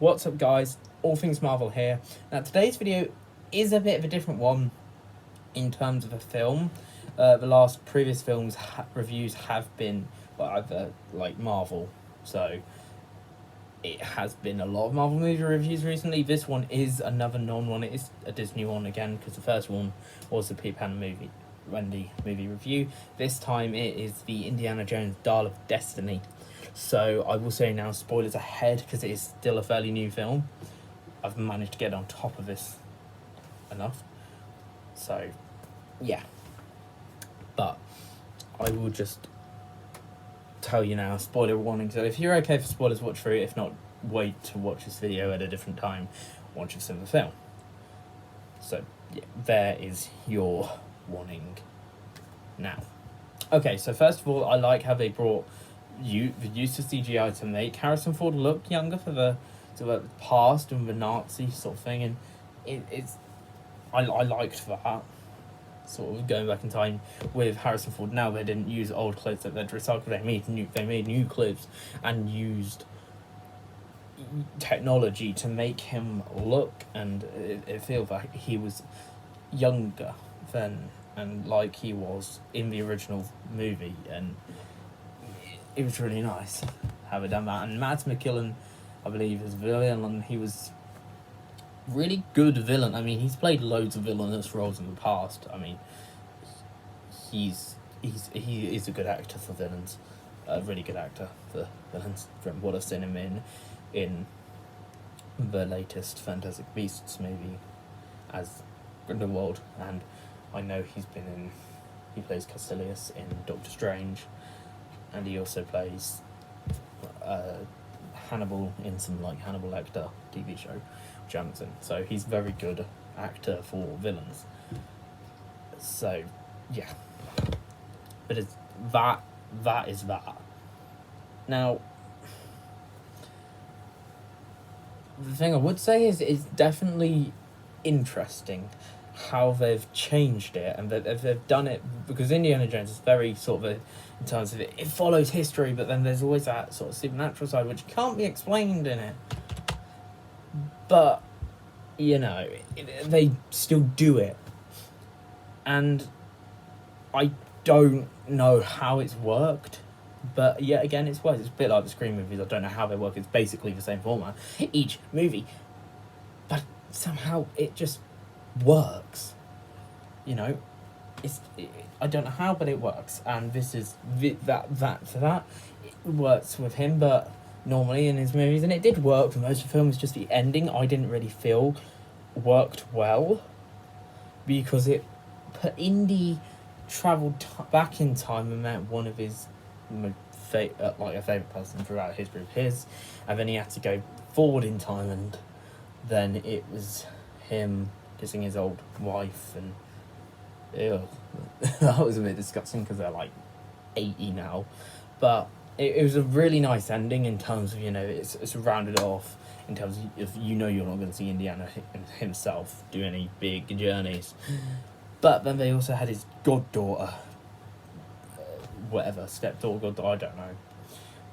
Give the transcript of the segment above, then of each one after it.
What's up, guys? All Things Marvel here. Now, today's video is a bit of a different one in terms of a film. The previous films reviews have been either like Marvel, so it has been a lot of Marvel movie reviews recently. This one is another non-one. It is a Disney one again, because the first one was the Peter Pan Wendy movie review. This time it is the Indiana Jones Dial of Destiny. So I will say now, spoilers ahead, because it is still a fairly new film. I've managed to get on top of this enough. So, yeah. But I will just tell you now, spoiler warning. So if you're okay for spoilers, watch through it. If not, wait to watch this video at a different time once you've seen the film. So, yeah, there is your warning now. Okay, so first of all, I like how they brought the use of CGI to make Harrison Ford look younger for the past and the Nazi sort of thing, and I liked that sort of going back in time with Harrison Ford. Now they didn't use old clothes that they'd recycled. They made new clothes and used technology to make him look and it feel like he was younger then and like he was in the original movie, and it was really nice how they done that. And Mads Mikkelsen, I believe, is villain, and he was really good villain. I mean, he's played loads of villainous roles in the past. I mean, he is a good actor for villains, a really good actor for villains from what I've seen him in the latest Fantastic Beasts movie as Grindelwald, and I know he plays Castellius in Doctor Strange, and he also plays Hannibal in some Hannibal Lecter TV show, which I haven't seen. So he's a very good actor for villains. So yeah, but that is that. Now, the thing I would say is it's definitely interesting how they've changed it, and they've done it, because Indiana Jones is very sort of in terms of it follows history, but then there's always that sort of supernatural side which can't be explained in it. But they still do it, and I don't know how it's worked. But yet again, it's worked. It's a bit like the Scream movies. I don't know how they work. It's basically the same format each movie, but somehow it just works. I don't know how, but it works. And this is that it works with him, but normally in his movies, and it did work for most of the film. It's just the ending I didn't really feel worked well, because it put Indy travelled back in time and met one of his a favourite person throughout history of his, and then he had to go forward in time, and then it was him kissing his old wife, and ew, that was a bit disgusting because they're 80 now. But it was a really nice ending in terms of it's rounded off in terms of you're not going to see Indiana himself do any big journeys. But then they also had his goddaughter, stepdaughter, goddaughter, I don't know.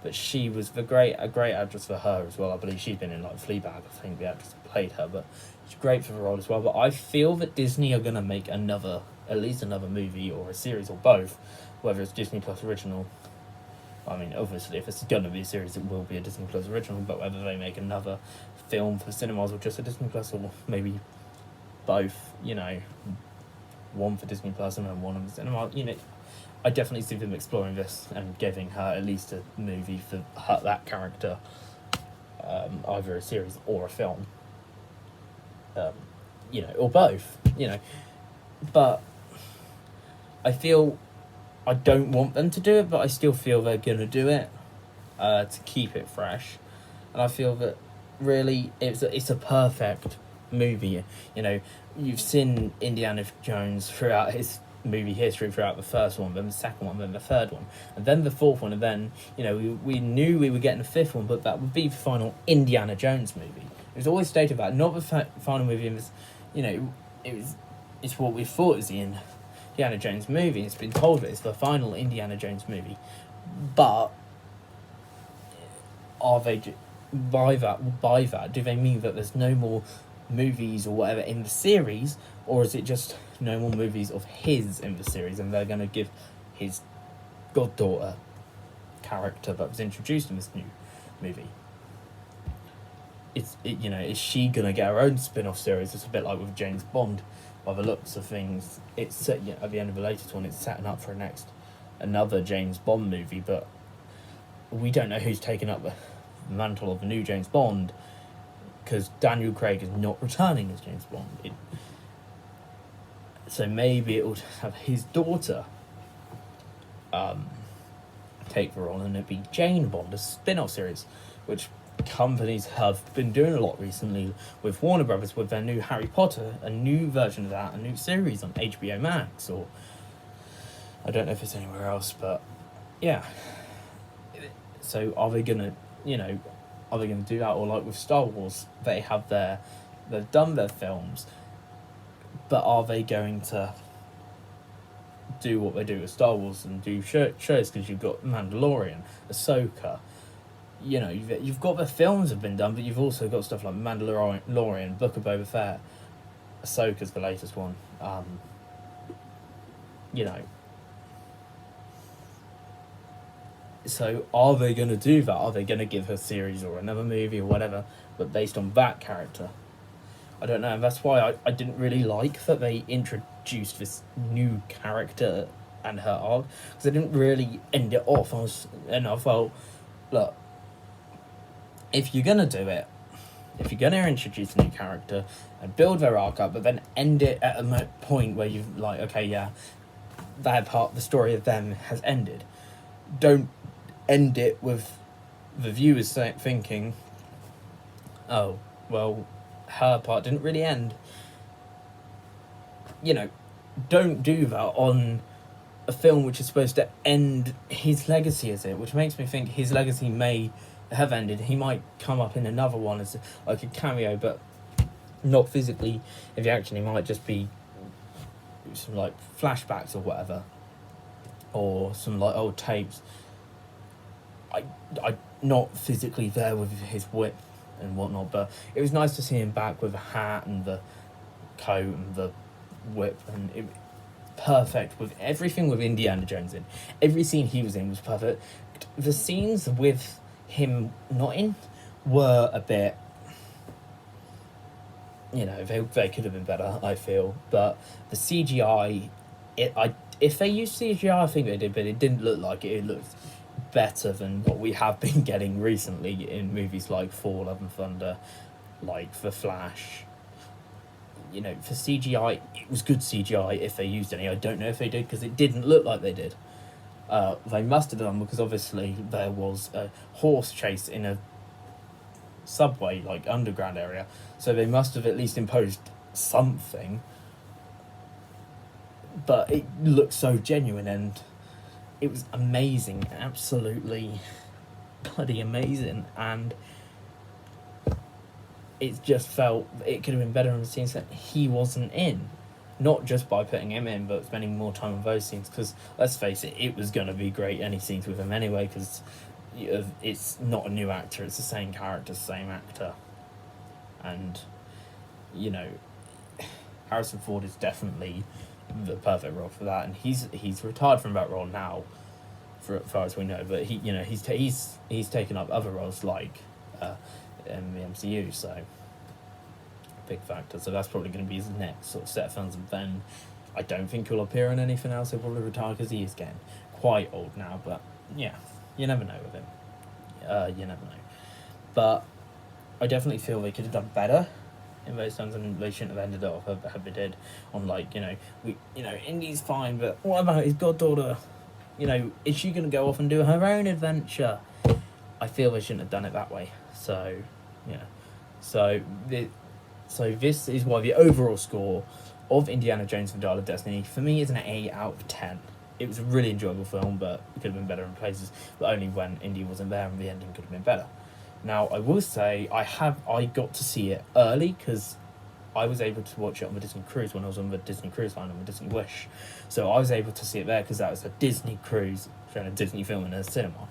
But she was a great actress for her as well. I believe she's been in Fleabag. I think the actress who played her, but she's great for the role as well. But I feel that Disney are going to make at least another movie or a series or both, whether it's Disney Plus original. I mean, obviously, if it's going to be a series, it will be a Disney Plus original. But whether they make another film for cinemas or just a Disney Plus, or maybe both, one for Disney Plus and then one on the cinema, I definitely see them exploring this and giving her at least a movie for that character, either a series or a film, or both, But I feel I don't want them to do it, but I still feel they're going to do it to keep it fresh. And I feel that really it's a perfect movie. You've seen Indiana Jones throughout his movie history, throughout the first one, then the second one, then the third one, and then the fourth one, and then we knew we were getting a fifth one, but that would be the final Indiana Jones movie. It was always stated that, not the final movie. It was, it's what we thought was the Indiana Jones movie. It's been told that it's the final Indiana Jones movie, but are they by that, do they mean that there's no more movies or whatever in the series, or is it just no more movies of his in the series, and they're going to give his goddaughter character that was introduced in this new movie? Is she going to get her own spin-off series? It's a bit like with James Bond, by the looks of things. It's set, at the end of the latest one, it's setting up for another James Bond movie, but we don't know who's taking up the mantle of the new James Bond, because Daniel Craig is not returning as James Bond. So maybe it will have his daughter take the role, and it'd be Jane Bond, a spin-off series, which companies have been doing a lot recently with Warner Brothers, with their new Harry Potter, a new version of that, a new series on HBO Max, or I don't know if it's anywhere else, but yeah. So are they gonna do that? Or like with Star Wars, they've done their films, but are they going to do what they do with Star Wars and do shows? Because you've got Mandalorian, Ahsoka, you've got the films have been done, but you've also got stuff like Mandalorian, Book of Boba Fett, Ahsoka's the latest one. So are they going to do that? Are they going to give her a series or another movie or whatever, but based on that character? I don't know, and that's why I didn't really like that they introduced this new character and her arc, because they didn't really end it off. I felt, look, if you're going to do it, if you're going to introduce a new character and build their arc up, but then end it at a point where you've okay, yeah, that part, the story of them has ended. Don't end it with the viewers thinking, oh, well, her part didn't really end. Don't do that on a film which is supposed to end his legacy as it, which makes me think his legacy may have ended. He might come up in another one as like a cameo, but not physically. If he actually might just be some like flashbacks or whatever, or some like old tapes. I not physically there with his whip and whatnot, but it was nice to see him back with a hat and the coat and the whip, and it perfect with everything with Indiana Jones in. Every scene he was in was perfect. The scenes with him not in were a bit, they could have been better, I feel, but the CGI, if they used CGI, I think they did, but it didn't look like it. It looked better than what we have been getting recently in movies like Thor: Love and Thunder, like The Flash. For CGI, it was good CGI if they used any. I don't know if they did, because it didn't look like they did. They must have done, because obviously there was a horse chase in a subway, like underground area, so they must have at least imposed something. But it looked so genuine, and it was amazing, absolutely bloody amazing, and it just felt it could have been better in the scenes that he wasn't in. Not just by putting him in, but spending more time on those scenes, because let's face it, it was going to be great any scenes with him anyway, because it's not a new actor, it's the same character, same actor. And, Harrison Ford is definitely the perfect role for that, and he's retired from that role now, for as far as we know, but he's taken up other roles like in the MCU, so big factor. So that's probably going to be his next sort of set of films, and then I don't think he'll appear in anything else. He'll probably retire, because he is getting quite old now, but yeah, you never know with him. You never know. But I definitely feel they could have done better in those times, and they shouldn't have ended up how they did on Indy's fine, but what about his goddaughter? Is she going to go off and do her own adventure? I feel they shouldn't have done it that way. So, yeah. So this is why the overall score of Indiana Jones and the Dial of Destiny, for me, is an 8 out of 10. It was a really enjoyable film, but it could have been better in places, but only when Indy wasn't there, and the ending could have been better. Now, I will say, I got to see it early, because I was able to watch it on the Disney Cruise when I was on the Disney Cruise line on the Disney Wish. So I was able to see it there, because that was a Disney Cruise showing a Disney film in a cinema.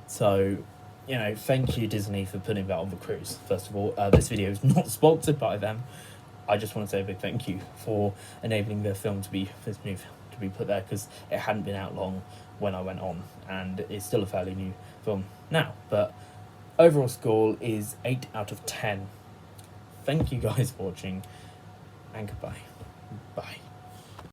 So you know, thank you Disney for putting that on the cruise. First of all, this video is not sponsored by them. I just want to say a big thank you for enabling this new film to be put there, because it hadn't been out long when I went on, and it's still a fairly new film now. But overall score is 8 out of 10. Thank you guys for watching, and goodbye. Bye.